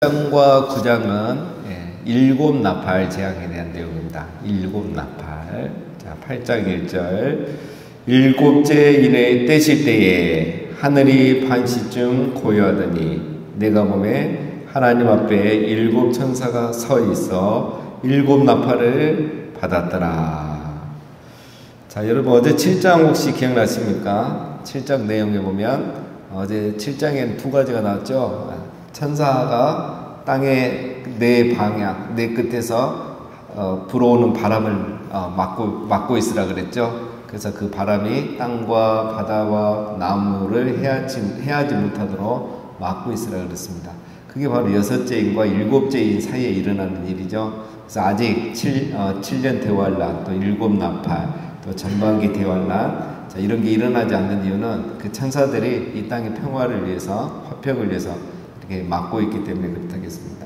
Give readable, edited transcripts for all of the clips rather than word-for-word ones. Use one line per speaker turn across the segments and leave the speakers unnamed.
8장과 9장은 일곱 나팔 재앙에 대한 내용입니다. 일곱 나팔. 자, 8장 1절. 일곱째 인의 떼실 때에 하늘이 반시쯤 고요하더니 내가 보매 하나님 앞에 일곱 천사가 서 있어 일곱 나팔을 받았더라. 자, 여러분 어제 7장 혹시 기억나십니까? 7장 내용에 보면 어제 7장에는 두 가지가 나왔죠. 천사가 땅의 네 방향, 네 끝에서 불어오는 바람을 막고 있으라 그랬죠. 그래서 그 바람이 땅과 바다와 나무를 해하지 못하도록 막고 있으라 그랬습니다. 그게 바로 여섯째 인과 일곱째 인 사이에 일어나는 일이죠. 그래서 아직 7년 대환란, 또 일곱 나팔, 또 전반기 대환란, 자, 이런 게 일어나지 않는 이유는 그 천사들이 이 땅의 평화를 위해서, 화평을 위해서 이렇게 막고 있기 때문에 그렇다겠습니다.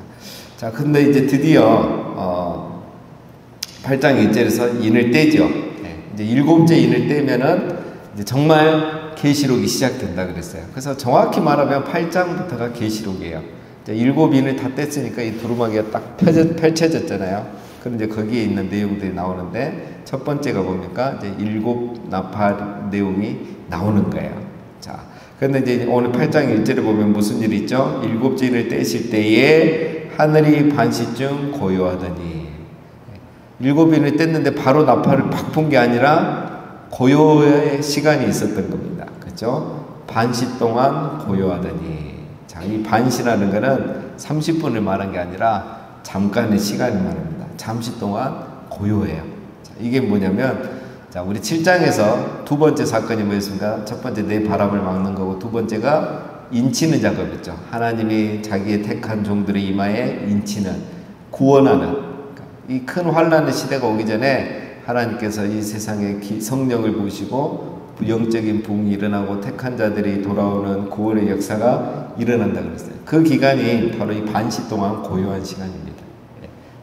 자, 근데 이제 드디어 8장 1절에서 인을 떼죠. 이제 일곱째 인을 떼면은 이제 정말 계시록이 시작된다 그랬어요. 그래서 정확히 말하면 8장부터가 계시록이에요. 일곱 인을 다 뗐으니까 이 두루마기가 딱 펼쳐졌잖아요. 그럼 이제 거기에 있는 내용들이 나오는데 첫 번째가 뭡니까? 이제 일곱 나팔 내용이 나오는 거예요. 자, 그런데 이제 오늘 8장 1절에 보면 무슨 일이 있죠? 일곱째 인을 떼실 때에 하늘이 반시쯤 고요하더니, 일곱 인을 뗐는데 바로 나팔을 팍 푼 게 아니라 고요의 시간이 있었던 겁니다. 그렇죠? 반시 동안 고요하더니. 자, 이 반시라는 거는 30분을 말한 게 아니라 잠깐의 시간을 말합니다. 잠시 동안 고요해요. 자, 이게 뭐냐면, 자, 우리 7장에서 두 번째 사건이 뭐였습니까? 첫 번째 내 바람을 막는 거고, 두 번째가 인치는 작업이었죠. 하나님이 자기의 택한 종들의 이마에 인치는, 구원하는, 이 큰 환란의 시대가 오기 전에 하나님께서 이 세상에 성령을 부으시고 영적인 부흥이 일어나고 택한 자들이 돌아오는 구원의 역사가 일어난다 그랬어요. 그 기간이 바로 이 반시 동안 고요한 시간입니다.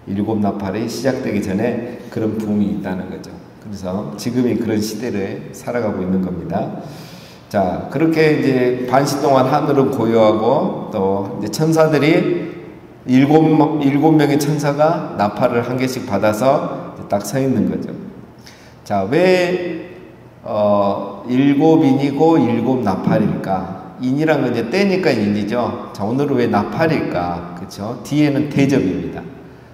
일곱 나팔이 시작되기 전에 그런 부흥이 있다는 거죠. 그래서 지금이 그런 시대를 살아가고 있는 겁니다. 자, 그렇게 이제 반시 동안 하늘은 고요하고 또 이제 천사들이 일곱 명의 천사가 나팔을 한 개씩 받아서 딱 서 있는 거죠. 자, 왜 일곱 인이고 일곱 나팔일까? 인이란 건 이제 떼니까 인이죠. 자, 오늘은 왜 나팔일까? 그렇죠? 뒤에는 대접입니다.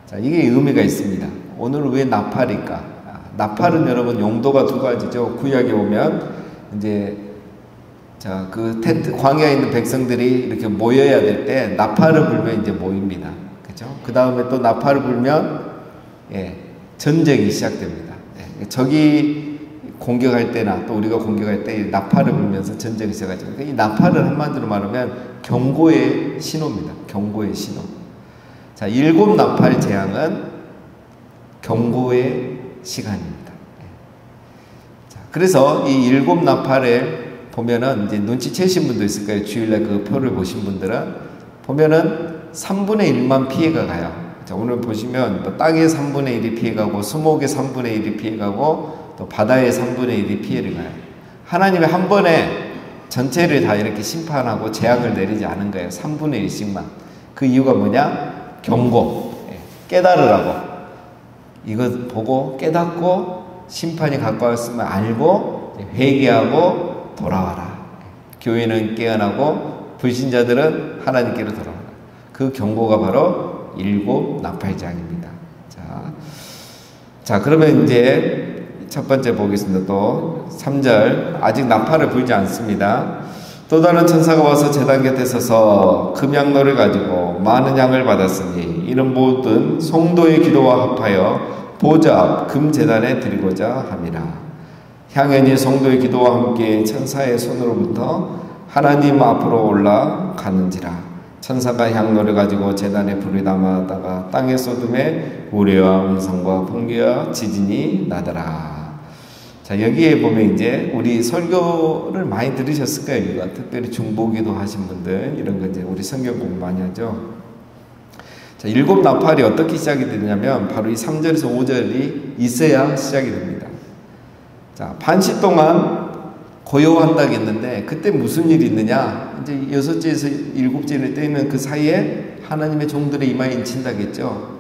자, 이게 의미가 있습니다. 오늘은 왜 나팔일까? 나팔은 여러분 용도가 두 가지죠. 구약에 보면 이제 자, 그 텐트 광야에 있는 백성들이 이렇게 모여야 될 때 나팔을 불면 이제 모입니다. 그죠? 그 다음에 또 나팔을 불면 전쟁이 시작됩니다. 적이 공격할 때나 또 우리가 공격할 때 나팔을 불면서 전쟁이 시작하죠. 이 나팔을 한마디로 말하면 경고의 신호입니다. 경고의 신호. 자, 일곱 나팔 재앙은 경고의 시간입니다. 자, 그래서 이 일곱 나팔을 보면은 이제 눈치채신 분도 있을 거예요. 주일날 그 표를 보신 분들은 보면은 3분의 1만 피해가 가요. 자, 오늘 보시면 또 땅의 3분의 1이 피해가고 수목의 3분의 1이 피해가고 또 바다의 3분의 1이 피해를 가요. 하나님이 한 번에 전체를 다 이렇게 심판하고 재앙을 내리지 않은 거예요. 3분의 1씩만. 그 이유가 뭐냐? 경고. 깨달으라고. 이거 보고 깨닫고 심판이 가까웠으면 알고 회개하고 돌아와라. 교회는 깨어나고 불신자들은 하나님께로 돌아와라. 그 경고가 바로 일곱 나팔장입니다. 자, 그러면 이제 첫 번째 보겠습니다. 또 3절. 아직 나팔을 불지 않습니다. 또 다른 천사가 와서 제단 곁에 서서 금양로를 가지고 많은 양을 받았으니 이는 모든 성도의 기도와 합하여 보좌 앞 금제단에 드리고자 함이라. 향연이 성도의 기도와 함께 천사의 손으로부터 하나님 앞으로 올라가는지라. 천사가 향로를 가지고 제단에 불을 담아다가 땅에 쏟음에 우레와 음성과 번개와 지진이 나더라. 자, 여기에 보면 이제 우리 설교를 많이 들으셨을 거예요. 이거 특별히 중보기도 하신 분들 이런 거 이제 우리 성경 공부 많이 하죠. 자, 일곱 나팔이 어떻게 시작이 되냐면 바로 이 3절에서 5절이 있어야 시작이 됩니다. 자, 반시 동안 고요한다겠는데 그때 무슨 일이 있느냐? 이제 여섯째에서 일곱째를 떼는 그 사이에 하나님의 종들의 이마에 인친다겠죠.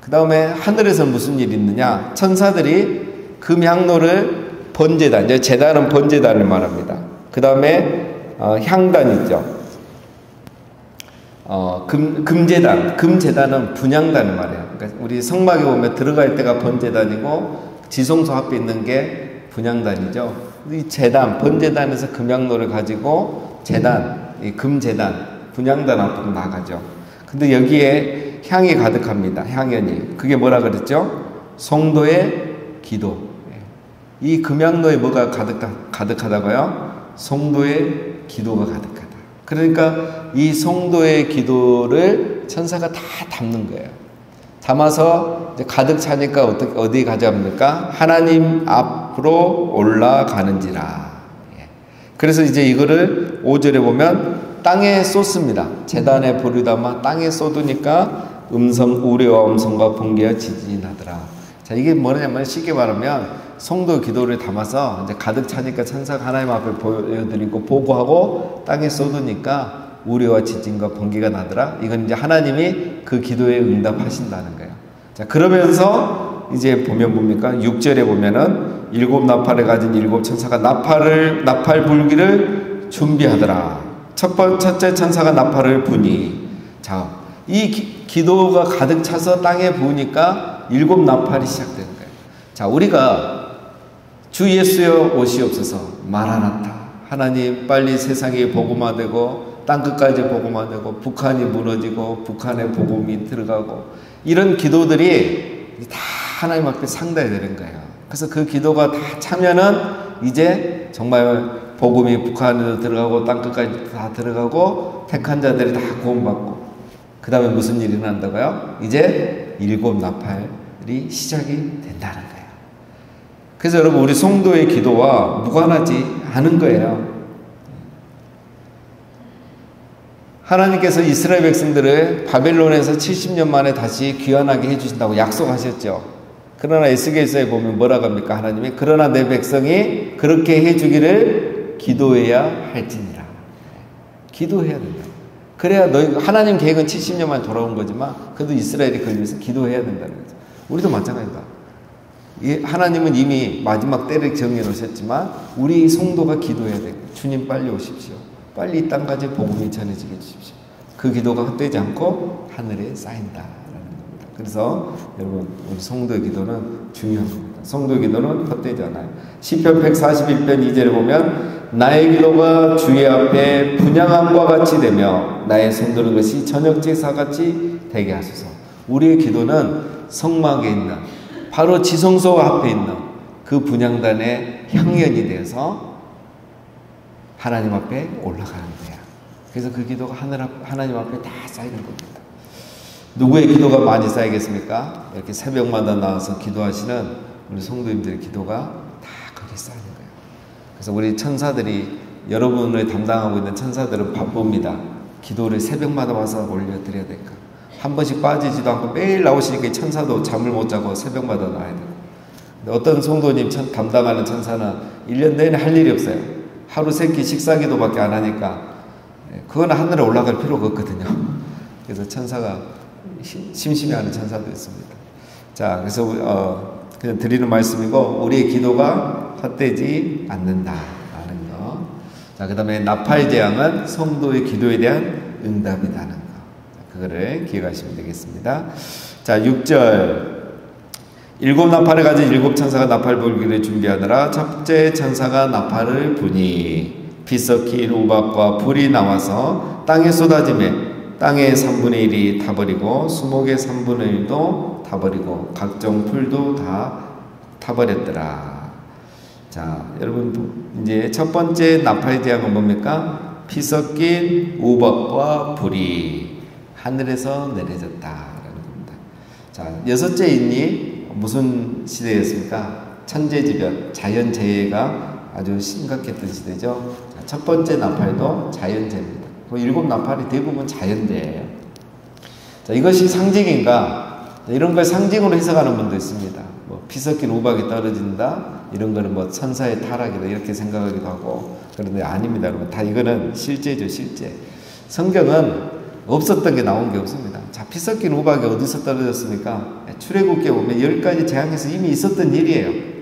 그 다음에 하늘에서 무슨 일이 있느냐? 천사들이 금향로를 번제단, 이제 제단은 번제단을 말합니다. 그 다음에 향단 있죠. 금제단은 분향단을 말해요. 그러니까 우리 성막에 보면 들어갈 때가 번제단이고 지성소 앞에 있는 게 분향단이죠. 이 제단, 번제단에서 금향로를 가지고 제단, 이 금제단, 분향단 앞으로 나가죠. 근데 여기에 향이 가득합니다. 향연이. 그게 뭐라 그랬죠? 성도의 기도. 이 금향로에 뭐가 가득하다고요? 성도의 기도가 가득하다. 그러니까 이 성도의 기도를 천사가 다 담는 거예요. 담아서 이제 가득 차니까 어디 가져갑니까? 하나님 앞으로 올라가는지라. 그래서 이제 이거를 5절에 보면 땅에 쏟습니다. 제단에 불을 담아 땅에 쏟으니까 우레와 음성과 번개와 지진이 나더라. 자, 이게 뭐냐면 쉽게 말하면 성도 기도를 담아서 이제 가득 차니까 천사가 하나님 앞에 보여드리고 보고하고 땅에 쏟으니까 우레와 지진과 번개가 나더라. 이건 이제 하나님이 그 기도에 응답하신다는 거예요. 자, 그러면서 이제 보면 뭡니까? 6절에 보면은 7 나팔을 가진 7 천사가 나팔 불기를 준비하더라. 첫째 천사가 나팔을 부니. 자, 이 기도가 가득 차서 땅에 부으니까 7 나팔이 시작되는 거예요. 자, 우리가 주 예수여 오시옵소서, 마라나타. 하나님 빨리 세상이 복음화되고 땅끝까지 복음화되고 북한이 무너지고 북한에 복음이 들어가고 이런 기도들이 다 하나님 앞에 상달이 되는 거예요. 그래서 그 기도가 다 차면은 이제 정말 복음이 북한으로 들어가고 땅끝까지 다 들어가고 택한 자들이 다 구원받고 그 다음에 무슨 일이 난다고요? 이제 7 나팔이 시작이 된다는 거예요. 그래서 여러분 우리 성도의 기도와 무관하지 않은 거예요. 하나님께서 이스라엘 백성들을 바벨론에서 70년 만에 다시 귀환하게 해주신다고 약속하셨죠. 그러나 에스겔서에 보면 뭐라고 합니까? 하나님이 그러나 내 백성이 그렇게 해주기를 기도해야 할지니라. 기도해야 된다. 그래야 하나님 계획은 70년 만에 돌아온 거지만 그래도 이스라엘이 그걸 위해서 기도해야 된다는 거죠. 우리도 마찬가지다. 하나님은 이미 마지막 때를 정해 놓으셨지만 우리 성도가 기도해야 돼요. 주님 빨리 오십시오. 빨리 이 땅까지 복음이 전해지게 해주십시오. 그 기도가 헛되지 않고 하늘에 쌓인다라는 겁니다. 그래서 여러분 우리 성도의 기도는 중요한 겁니다. 성도의 기도는 헛되지 않아요. 시편 141편 2절에 보면 나의 기도가 주의 앞에 분향함과 같이 되며 나의 손드는 것이 저녁 제사같이 되게 하소서. 우리의 기도는 성막에 있는 바로 지성소 앞에 있는 그 분향단의 향연이 되어서 하나님 앞에 올라가는 거야. 그래서 그 기도가 하나님 앞에 다 쌓이는 겁니다. 누구의 기도가 많이 쌓이겠습니까? 이렇게 새벽마다 나와서 기도하시는 우리 성도님들의 기도가 다 거기에 쌓이는 거예요. 그래서 우리 천사들이 여러분을 담당하고 있는 천사들은 바쁩니다. 기도를 새벽마다 와서 올려드려야 될까? 한 번씩 빠지지도 않고 매일 나오시니까 천사도 잠을 못 자고 새벽마다 나와야 되고. 근데 어떤 성도님 담당하는 천사는 1년 내내 할 일이 없어요. 하루 3끼 식사기도밖에 안 하니까 그건 하늘에 올라갈 필요가 없거든요. 그래서 천사가 심심해하는 천사도 있습니다. 자, 그래서 그냥 드리는 말씀이고 우리의 기도가 헛되지 않는다라는 거. 자, 그 다음에 나팔 재앙은 성도의 기도에 대한 응답이라는 거. 그거를 기억하시면 되겠습니다. 자, 6절 7 나팔을 가진 7 천사가 나팔 불기를 준비하느라 첫째 천사가 나팔을 부니 피 섞인 우박과 불이 나와서 땅에 쏟아지매 땅의 3분의 1이 타버리고 수목의 3분의 1도 타버리고 각종 풀도 다 타버렸더라. 자, 여러분 이제 첫 번째 나팔 재앙은 뭡니까? 피 섞인 우박과 불이 하늘에서 내려졌다라는 겁니다. 자, 6째 인이 무슨 시대였습니까? 천재지변, 자연재해가 아주 심각했던 시대죠. 자, 첫 번째 나팔도 자연재해입니다. 7 나팔이 대부분 자연재해예요. 자, 이것이 상징인가? 이런 걸 상징으로 해석하는 분도 있습니다. 뭐 피 섞인 우박이 떨어진다, 이런 거는 뭐 천사의 타락이다 이렇게 생각하기도 하고. 그런데 아닙니다, 여러분. 다 이거는 실제죠, 실제. 성경은 없었던 게 나온 게 없습니다. 자, 피 섞인 우박이 어디서 떨어졌습니까? 출애굽기에 보면 10가지 재앙에서 이미 있었던 일이에요.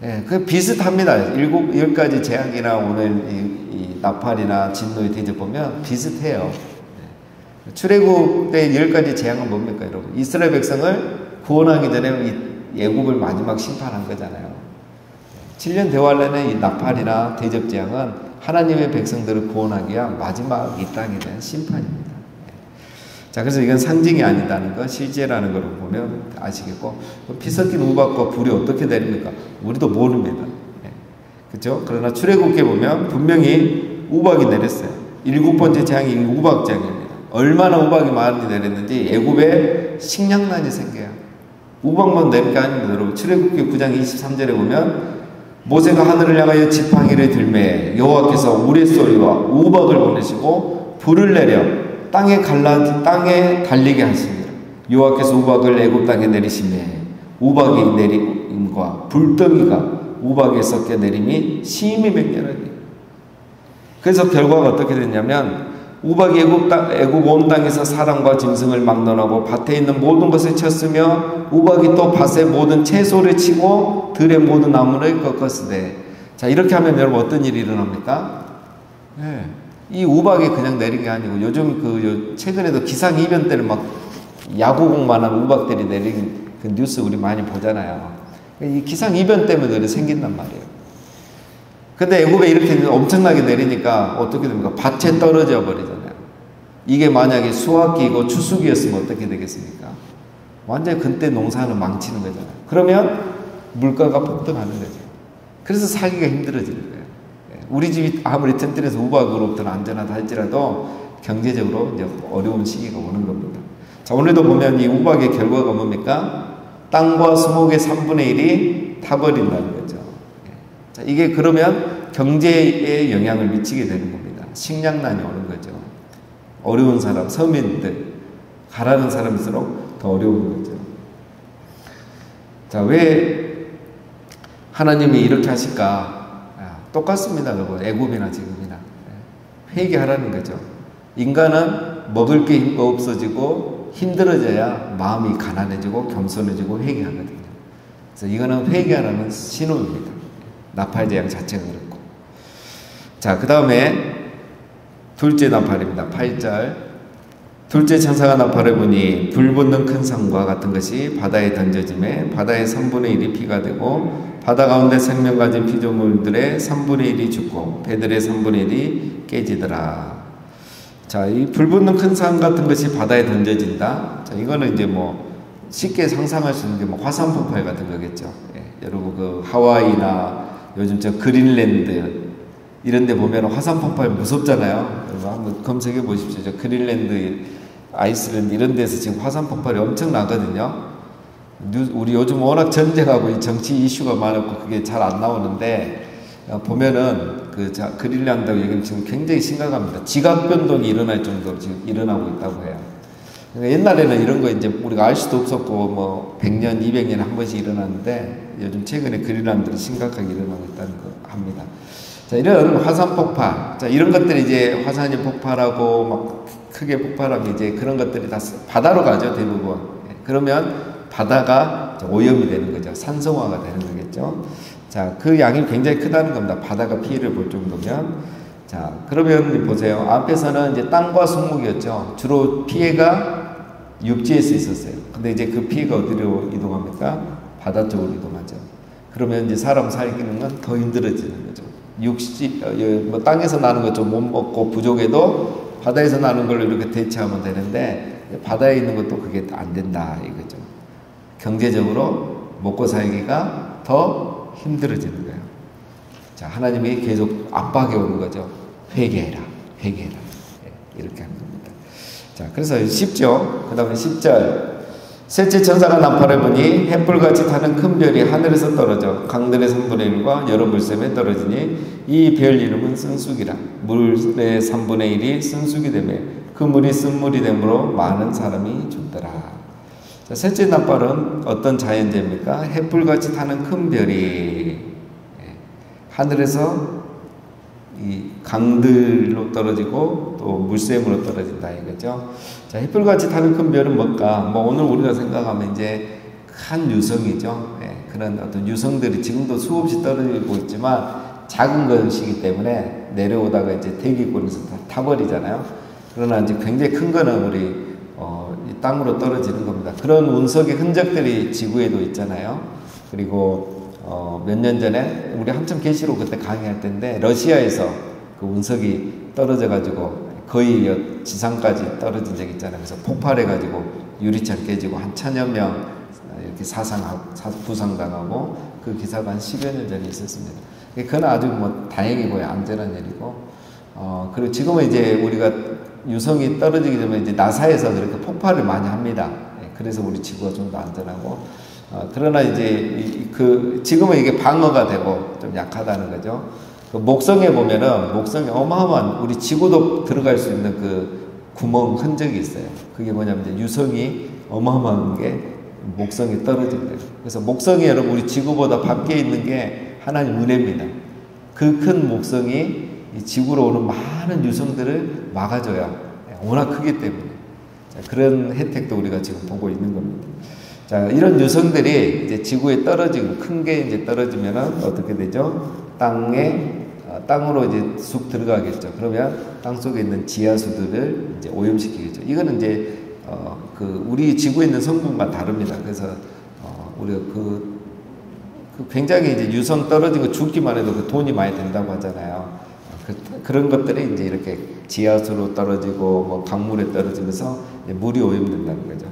예, 그 비슷합니다. 10가지 재앙이나 오늘 이 나팔이나 진노의 대접 보면 비슷해요. 예. 출애굽 때 10가지 재앙은 뭡니까, 여러분? 이스라엘 백성을 구원하기 전에 이 애굽을 마지막 심판한 거잖아요. 7년 대환란의 이 나팔이나 대접 재앙은 하나님의 백성들을 구원하기 위한 마지막 이 땅에 대한 심판입니다. 자, 그래서 이건 상징이 아니다는 거, 실제라는 걸 보면 아시겠고, 피 섞인 우박과 불이 어떻게 내립니까? 우리도 모릅니다. 그렇죠? 그러나 출애굽기에 보면 분명히 우박이 내렸어요. 7번째 재앙이 우박 재앙입니다. 얼마나 우박이 많이 내렸는지 애굽에 식량난이 생겨요. 우박만 내릴 게 아닙니다. 여러분, 출애굽기 9장 23절에 보면 모세가 하늘을 향하여 지팡이를 들매 여호와께서 우레소리와 우박을 보내시고 불을 내려 땅에 달리게 하십니다. 여호와께서 우박을 애굽 땅에 내리시매 우박이 내림과 불덩이가 우박에 섞여 내림이 심히 맹렬하니. 그래서 결과가 어떻게 됐냐면 우박이 애굽 온 땅에서 사람과 짐승을 막론하고 밭에 있는 모든 것을 쳤으며 우박이 또 밭의 모든 채소를 치고 들의 모든 나무를 꺾었으되. 자, 이렇게 하면 여러분 어떤 일이 일어납니까? 네. 이 우박이 그냥 내린 게 아니고 요즘 최근에도 기상이변 때는 막 야구공만한 우박들이 내린 그 뉴스 우리 많이 보잖아요. 이 기상이변 때문에 생긴단 말이에요. 근데 애굽에 이렇게 엄청나게 내리니까 어떻게 됩니까? 밭에 떨어져 버리잖아요. 이게 만약에 수확기이고 추수기였으면 어떻게 되겠습니까? 완전히 그때 농사는 망치는 거잖아요. 그러면 물가가 폭등하는 거죠. 그래서 살기가 힘들어지는 거예요. 우리 집이 아무리 튼튼해서 우박으로부터는 안전하다 할지라도 경제적으로 이제 어려운 시기가 오는 겁니다. 자, 오늘도 보면 이 우박의 결과가 뭡니까? 땅과 수목의 3분의 1이 타버린다는 거죠. 자, 이게 그러면 경제에 영향을 미치게 되는 겁니다. 식량난이 오는 거죠. 어려운 사람, 서민들, 가라는 사람일수록 더 어려운 거죠. 자, 왜 하나님이 이렇게 하실까? 똑같습니다, 여러분. 애굽이나 지금이나. 회개하라는 거죠. 인간은 먹을 게 없어지고 힘들어져야 마음이 가난해지고 겸손해지고 회개하거든요. 그래서 이거는 회개하라는 신호입니다. 나팔재앙 자체가 그렇고. 자, 그 다음에 둘째 나팔입니다. 8절. 둘째 천사가 나팔을 부니 불 붙는 큰 상과 같은 것이 바다에 던져짐에 바다의 3분의 1이 피가 되고 바다 가운데 생명 가진 피조물들의 3분의 1이 죽고 배들의 3분의 1이 깨지더라. 자, 이 불 붙는 큰 상 같은 것이 바다에 던져진다. 자, 이거는 이제 뭐 쉽게 상상할 수 있는 게 뭐 화산 폭발 같은 거겠죠. 예, 여러분 그 하와이나 요즘 저 그린랜드 이런 데 보면 화산 폭발 무섭잖아요. 여러분 한번 검색해 보십시오. 저 그린랜드, 아이슬란드 이런 데서 지금 화산 폭발이 엄청 나거든요. 우리 요즘 워낙 전쟁하고 이 정치 이슈가 많았고 그게 잘 안 나오는데 보면은 그린란드 얘기는 지금 굉장히 심각합니다. 지각 변동이 일어날 정도로 지금 일어나고 있다고 해요. 그러니까 옛날에는 이런 거 이제 우리가 알 수도 없었고 뭐 100년, 200년에 한 번씩 일어났는데 요즘 최근에 그린란드는 심각하게 일어나고 있다는 거 합니다. 자, 이런 화산 폭발, 자, 이런 것들이 이제 화산이 폭발하고 막 크게 폭발하면 이제 그런 것들이 다 바다로 가죠, 대부분. 그러면 바다가 오염이 되는 거죠. 산성화가 되는 거겠죠. 자, 그 양이 굉장히 크다는 겁니다. 바다가 피해를 볼 정도면. 자, 그러면 보세요. 앞에서는 이제 땅과 수목이었죠. 주로 피해가 육지에서 있었어요. 근데 이제 그 피해가 어디로 이동합니까? 바다 쪽으로 이동하죠. 그러면 이제 사람 살기는 건 더 힘들어지는 거죠. 뭐 땅에서 나는 것 좀 못 먹고 부족해도 바다에서 나는 걸로 이렇게 대체하면 되는데 바다에 있는 것도 그게 안 된다 이거죠. 경제적으로 먹고 살기가 더 힘들어지는 거예요. 자, 하나님이 계속 압박해 오는 거죠. 회개해라, 회개해라. 이렇게 하는 겁니다. 자, 그래서 쉽죠. 그 다음에 10절. 셋째 천사가 나팔을 부니 햇불같이 타는 큰 별이 하늘에서 떨어져 강들의 3분의 1과 여러 물샘에 떨어지니 이 별 이름은 쓴쑥이라. 물의 3분의 1이 쓴쑥이 되며 그 물이 쓴물이 되므로 많은 사람이 죽더라. 자, 셋째 나팔은 어떤 자연재입니까? 햇불같이 타는 큰 별이 하늘에서 이 강들로 떨어지고 또 물샘으로 떨어진다 이거죠. 자, 햇불같이 타는 큰 별은 뭘까? 뭐 오늘 우리가 생각하면 이제 큰 유성이죠. 예, 그런 어떤 유성들이 지금도 수없이 떨어지고 있지만 작은 것이기 때문에 내려오다가 이제 대기권에서 다 타버리잖아요. 그러나 이제 굉장히 큰 거는 우리 이 땅으로 떨어지는 겁니다. 그런 운석의 흔적들이 지구에도 있잖아요. 그리고 몇 년 전에 우리 한참 계시로 그때 강의할 때인데 러시아에서 그 운석이 떨어져 가지고 거의 지상까지 떨어진 적이 있잖아요. 그래서 폭발해 가지고 유리창 깨지고 한 1000여 명 이렇게 부상당하고 그 기사가 한 10여 년 전에 있었습니다. 그건 아주 뭐 다행이고요. 안전한 일이고. 그리고 지금은 이제 우리가 유성이 떨어지기 전에 이제 나사에서 그렇게 폭발을 많이 합니다. 그래서 우리 지구가 좀 더 안전하고. 그러나 이제 지금은 이게 방어가 되고 좀 약하다는 거죠. 그 목성에 보면은 목성에 어마어마한 우리 지구도 들어갈 수 있는 그 구멍 흔적이 있어요. 그게 뭐냐면 이제 유성이 어마어마한 게 목성에 떨어진대요. 그래서 목성이 여러분 우리 지구보다 밖에 있는 게 하나님 은혜입니다. 그 큰 목성이 이 지구로 오는 많은 유성들을 막아줘야 워낙 크기 때문에 그런 혜택도 우리가 지금 보고 있는 겁니다. 자, 이런 유성들이 이제 지구에 떨어지고 큰 게 이제 떨어지면은 어떻게 되죠? 땅으로 이제 쑥 들어가겠죠. 그러면 땅 속에 있는 지하수들을 이제 오염시키겠죠. 이거는 이제 우리 지구에 있는 성분과 다릅니다. 그래서 우리가 굉장히 이제 유성 떨어지고 죽기만 해도 그 돈이 많이 든다고 하잖아요. 그런 것들이 이제 이렇게 지하수로 떨어지고 뭐 강물에 떨어지면서 물이 오염된다는 거죠.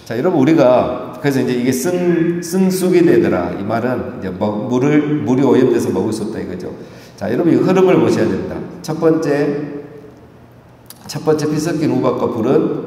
자, 여러분 우리가 그래서 이제 이게 쓴 쑥이 되더라. 이 말은 이제 물이 오염돼서 먹을 수 없다 이거죠. 자, 여러분 이 흐름을 보셔야 됩니다. 첫 번째 피 섞인 우박과 불은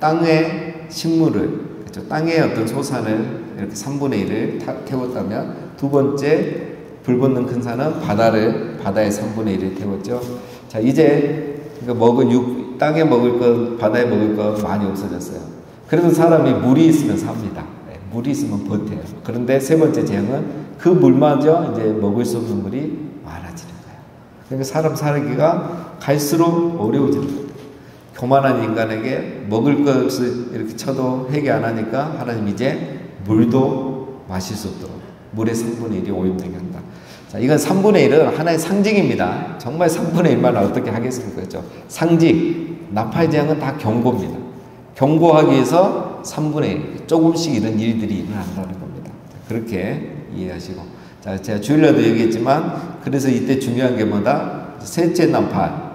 땅의 식물을, 그렇죠? 땅의 어떤 소산을 이렇게 3분의 1을 태웠다면, 두 번째 불 붙는 큰 산은 바다의 3분의 1을 태웠죠. 자, 이제 그러니까 땅에 먹을 것, 바다에 먹을 것 많이 없어졌어요. 그래도 사람이 물이 있으면 삽니다. 물이 있으면 버텨요. 그런데 세 번째 재앙은 그 물마저 이제 먹을 수 없는 물이 많아지는 거예요. 그러니까 사람 살기가 갈수록 어려워지는 거예요. 교만한 인간에게 먹을 것을 이렇게 쳐도 회개 안 하니까 하나님 이제 물도 마실 수 없도록 물의 3분의 1이 오염되게 한다. 자, 이건 3분의 1은 하나의 상징입니다. 정말 3분의 1만 어떻게 하겠습니까? 그렇죠? 상징. 나팔 재앙은 다 경고입니다. 경고하기 위해서 3분의 1, 조금씩 이런 일들이 일어난다는 겁니다. 그렇게 이해하시고. 자, 제가 주일날도 얘기했지만, 그래서 이때 중요한 게 뭐다? 셋째 나팔.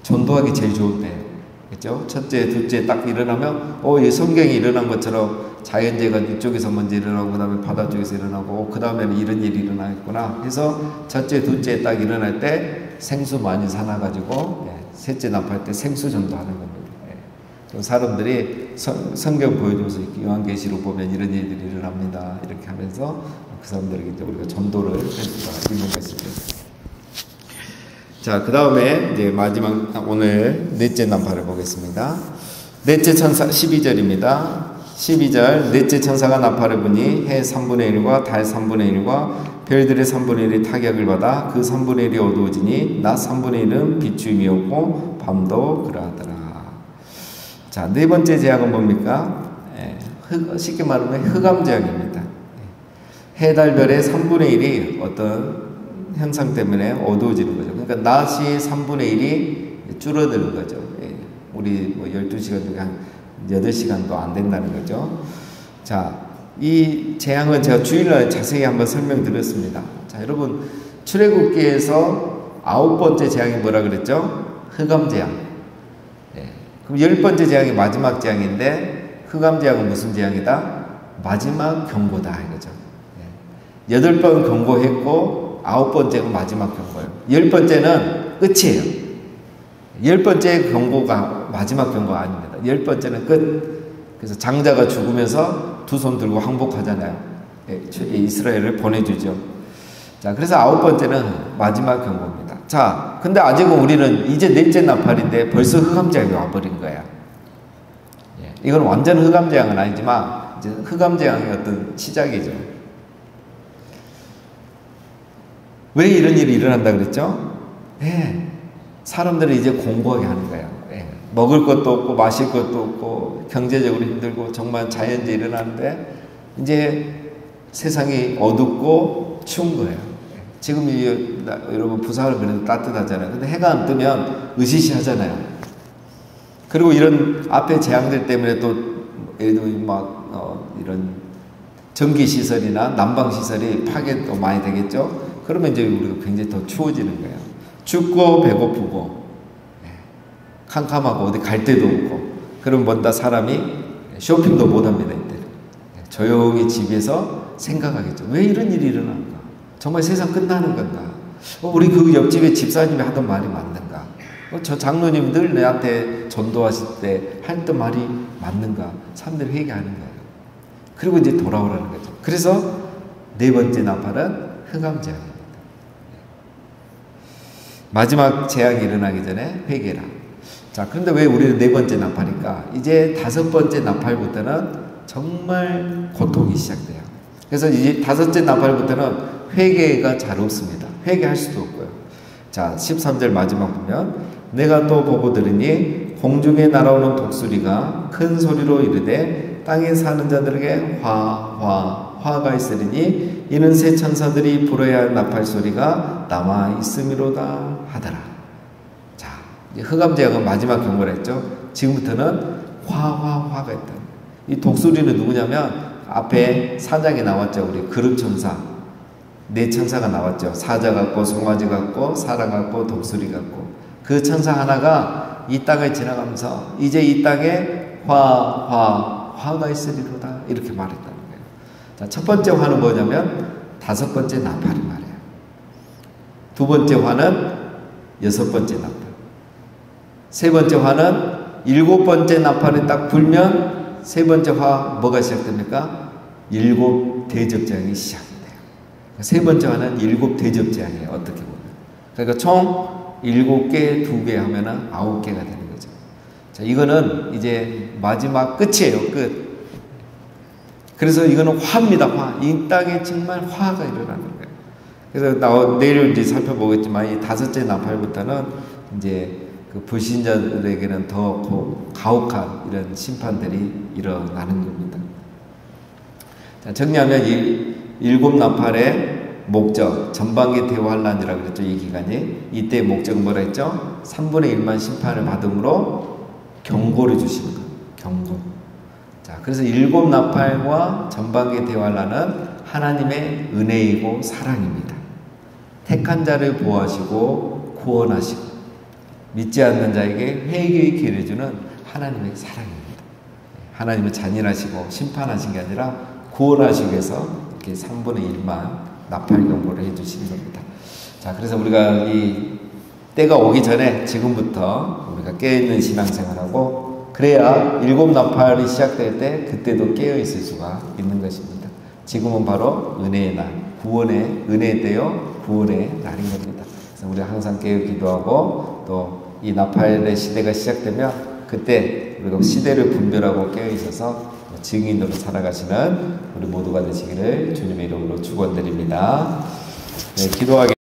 전도하기 제일 좋을 때. 그죠? 첫째, 둘째 딱 일어나면, 이 성경이 일어난 것처럼 자연재해가 이쪽에서 먼저 일어나고, 그 다음에 바다 쪽에서 일어나고, 그 다음에는 이런 일이 일어나겠구나. 해서 첫째, 둘째 딱 일어날 때 생수 많이 사놔가지고, 셋째 나팔 때 생수 전도하는 겁니다. 사람들이 성경 보여주면서 요한계시록 보면 이런 일들이 일어납니다. 이렇게 하면서 그 사람들에게 이제 우리가 전도를 할 수가 있는 것이죠. 자, 그 다음에 이제 마지막 오늘 넷째 나팔을 보겠습니다. 넷째 천사 12절입니다. 12절 넷째 천사가 나팔을 부니 해 3분의 1과 달 3분의 1과 별들의 3분의 1이 타격을 받아 그 3분의 1이 어두워지니 낮 3분의 1은 비추임이 없고 밤도 그러하더라. 자, 네 번째 재앙은 뭡니까? 쉽게 말하면 흑암재앙입니다. 해, 달, 별의 3분의 1이 어떤 현상 때문에 어두워지는 거죠. 그러니까 낮이 3분의 1이 줄어드는 거죠. 우리 뭐 12시간 중에 한 8시간도 안 된다는 거죠. 자, 이 재앙은 제가 주일날 자세히 한번 설명드렸습니다. 자, 여러분, 출애굽기에서 9번째 재앙이 뭐라 그랬죠? 흑암재앙. 그럼 10번째 재앙이 마지막 재앙인데, 흑암재앙은 무슨 재앙이다? 마지막 경고다 이거죠. 8번 경고했고 9번째가 마지막 경고예요. 10번째는 끝이에요. 10번째 경고가 마지막 경고가 아닙니다. 10번째는 끝. 그래서 장자가 죽으면서 두 손 들고 항복하잖아요. 이스라엘을 보내주죠. 자, 그래서 9번째는 마지막 경고입니다. 자, 근데 아직은 우리는 이제 넷째 나팔인데 벌써 흑암재앙이 와버린 거야. 이건 완전 흑암재앙은 아니지만 이제 흑암재앙의 어떤 시작이죠. 왜 이런 일이 일어난다 그랬죠? 사람들은 이제 공부하게 하는 거예요. 예. 먹을 것도 없고 마실 것도 없고 경제적으로 힘들고 정말 자연재해 일어나는데 이제 세상이 어둡고 추운 거예요. 예. 지금 여러분 부산은 그래도 따뜻하잖아요. 근데 해가 안 뜨면 으시시하잖아요. 그리고 이런 앞에 재앙들 때문에 또 예를 들면 이런 전기시설이나 난방시설이 파괴도 많이 되겠죠. 그러면 이제 우리가 굉장히 더 추워지는 거예요. 춥고 배고프고 캄캄하고 어디 갈 데도 없고 그러면 뭔가 사람이 쇼핑도 못합니다. 이때 조용히 집에서 생각하겠죠. 왜 이런 일이 일어나는가? 정말 세상 끝나는 건가? 우리 그 옆집에 집사님이 하던 말이 맞는가? 저 장로님 늘 내한테 전도하실 때 했던 말이 맞는가? 사람들이 회개하는 거예요. 그리고 이제 돌아오라는 거죠. 그래서 네 번째 나팔은 흑암재앙입니다. 마지막 재앙이 일어나기 전에 회개라. 자, 그런데 왜 우리는 네 번째 나팔일까? 이제 다섯 번째 나팔부터는 정말 고통이 시작돼요. 그래서 이제 다섯째 나팔부터는 회개가 잘 없습니다. 회개할 수도 없고요. 자, 13절 마지막 보면 내가 또 보고 들으니 공중에 날아오는 독수리가 큰 소리로 이르되 땅에 사는 자들에게 화가 있으리니 이는 새 천사들이 불어야 할 나팔 소리가 남아 있음이로다 하더라. 자, 흑암재앙은 마지막 경고를 했죠. 지금부터는 화가 있다. 이 독수리는 누구냐면 앞에 사장에 나왔죠. 우리 그룹천사 네 천사가 나왔죠. 사자 같고 송아지 같고 사람 같고 독수리 같고 그 천사 하나가 이 땅을 지나가면서 이제 이 땅에 화가 있으리로다 이렇게 말했다는 거예요. 자, 첫 번째 화는 뭐냐면 다섯 번째 나팔이 말이에요. 두 번째 화는 여섯 번째 나팔. 세 번째 화는 일곱 번째 나팔이 딱 불면 세 번째 화 뭐가 시작됩니까? 일곱 대접재앙이 시작돼요. 세 번째 화는 일곱 대접재앙이에요. 어떻게 보면. 그러니까 총 7개, 2개 하면은 9개가 되는 거죠. 자, 이거는 이제 마지막 끝이에요. 끝. 그래서 이거는 화입니다. 화. 이 땅에 정말 화가 일어나는 거예요. 그래서 내일 이제 살펴보겠지만 이 다섯째 나팔부터는 이제 그 불신자들에게는 더 가혹한 이런 심판들이 일어나는 겁니다. 자, 정리하면 이 일곱 나팔의 목적, 전반기 대환란이라고 그랬죠. 이 기간이. 이때 목적은 뭐라 했죠? 3분의 1만 심판을 받음으로 경고를 주시는 거예요. 경고. 자, 그래서 일곱 나팔과 전반기 대환란은 하나님의 은혜이고 사랑입니다. 택한 자를 보호하시고 구원하시고 믿지 않는 자에게 회개의 기회를 주는 하나님의 사랑입니다. 하나님은 잔인하시고 심판하신 게 아니라 구원하시기 위해서 이렇게 3분의 1만 나팔 경고를 해주시는 겁니다. 자, 그래서 우리가 이 때가 오기 전에 지금부터 우리가 깨어있는 신앙생활하고 그래야 일곱 나팔이 시작될 때 그때도 깨어있을 수가 있는 것입니다. 지금은 바로 은혜의 날, 구원의 은혜의 때요 구원의 날인 겁니다. 그래서 우리가 항상 깨어 기도하고 또 이 나팔의 시대가 시작되면 그때 우리가 시대를 분별하고 깨어있어서 증인으로 살아가시는 우리 모두가 되시기를 주님의 이름으로 축원드립니다. 네, 기도하기